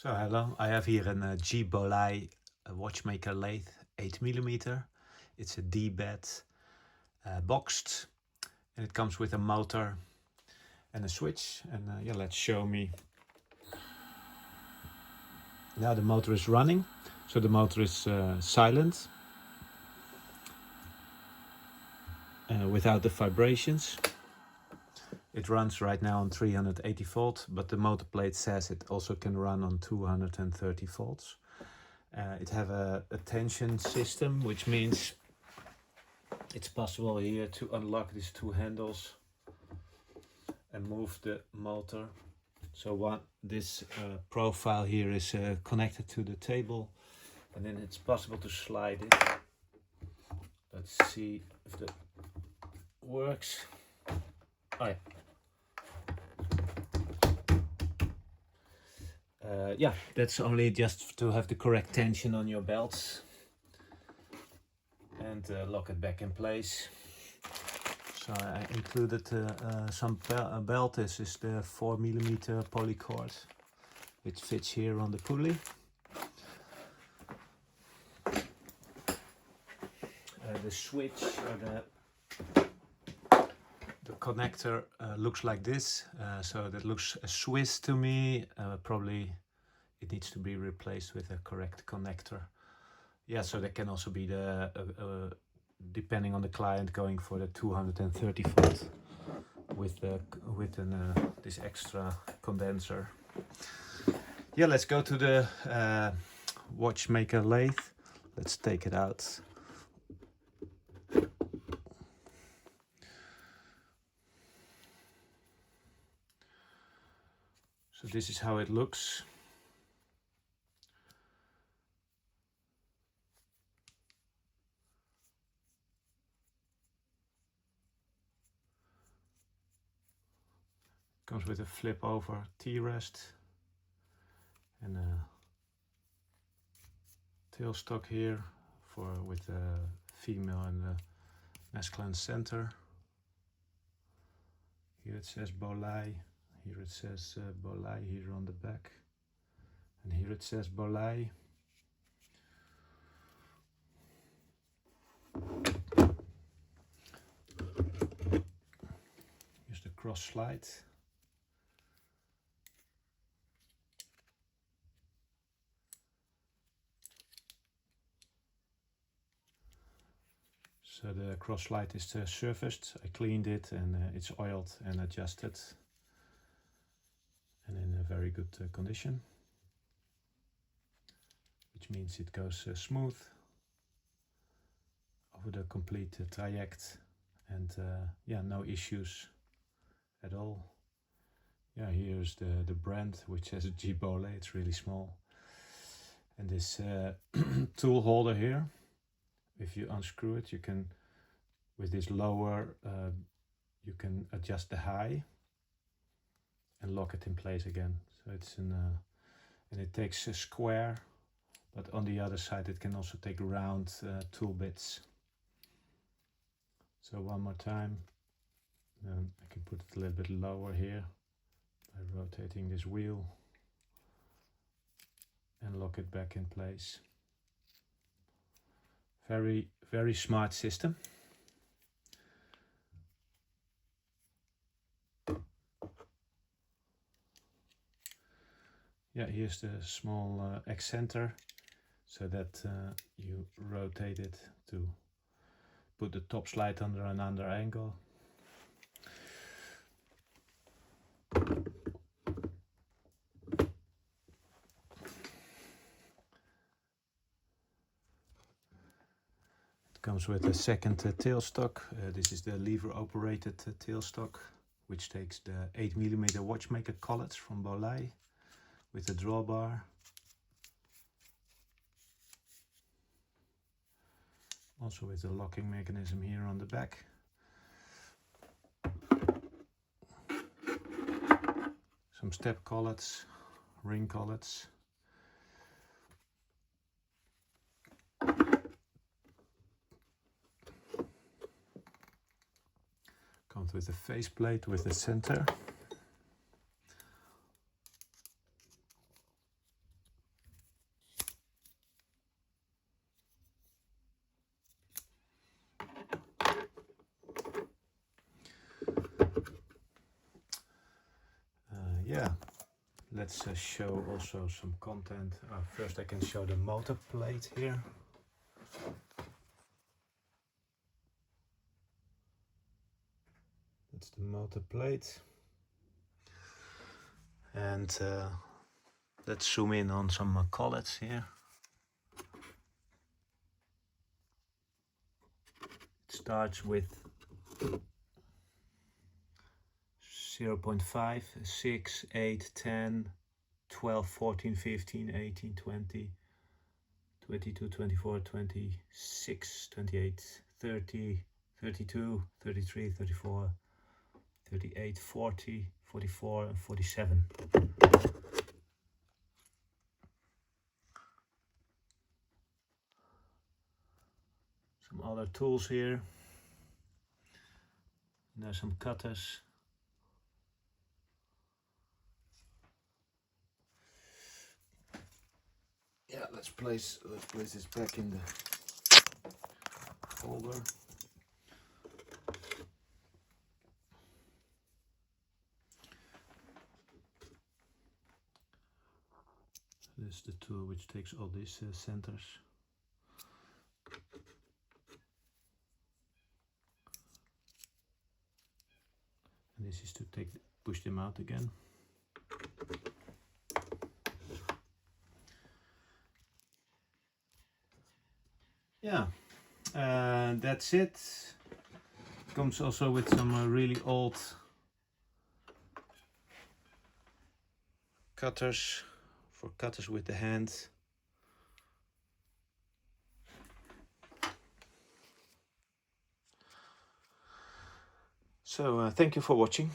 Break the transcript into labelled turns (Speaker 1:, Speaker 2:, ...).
Speaker 1: So hello, I have here a Boley Watchmaker Lathe 8mm. It's a D-bed boxed, and it comes with a motor and a switch. And yeah, let's show me. Now the motor is running, so the motor is silent without the vibrations. It runs right now on 380 volts, but the motor plate says it also can run on 230 volts. It have a tension system, which means it's possible here to unlock these two handles and move the motor. So this profile here is connected to the table, and then it's possible to slide it. Let's see if that works. Oh, yeah. Yeah, that's only just to have the correct tension on your belts and lock it back in place. So I included some belt. This is the 4mm polycord, which fits here on the pulley. The switch or the connector looks like this. So that looks Swiss to me. Probably it needs to be replaced with a correct connector. Yeah, so that can also be the depending on the client, going for the 230 volt with this extra condenser. Yeah, let's go to the Watchmaker Lathe. Let's take it out. So this is how it looks. Comes with a flip over T-rest and a tailstock here with a female and a masculine center. Here it says Boley, here it says Boley here on the back, and here it says Boley. Here's the cross slide. So the cross slide is surfaced. I cleaned it, and it's oiled and adjusted and in a very good condition, which means it goes smooth over the complete traject, and yeah, no issues at all. Yeah, here's the brand, which says Boley. It's really small. And this tool holder here, if you unscrew it, you can, with this lower, you can adjust the high and lock it in place again. So it's and it takes a square, but on the other side it can also take round tool bits. So one more time, I can put it a little bit lower here by rotating this wheel and lock it back in place. Very, very smart system. Yeah, here's the small accenter, so that you rotate it to put the top slide under an under angle. Comes with a second tailstock. This is the lever operated tailstock, which takes the 8mm Watchmaker collet from Boley with a drawbar. Also with a locking mechanism here on the back. Some step collets, ring collets. Comes with a faceplate with a center. yeah, let's show also some content. First I can show the motor plate here. That's the motor plate. And let's zoom in on some collets here. It starts with 0.5, 6, 8, 10, 12, 14, 15, 18, 20, 22, 24, 26, 28, 30, 32, 33, 34, 38, 40, 44 and 47. Some other tools here. And there's some cutters. Yeah, let's place this back in the folder. This is the tool which takes all these centers. And this is to push them out again. Yeah, that's it. Comes also with some really old cutters for cutters with the hand. So thank you for watching.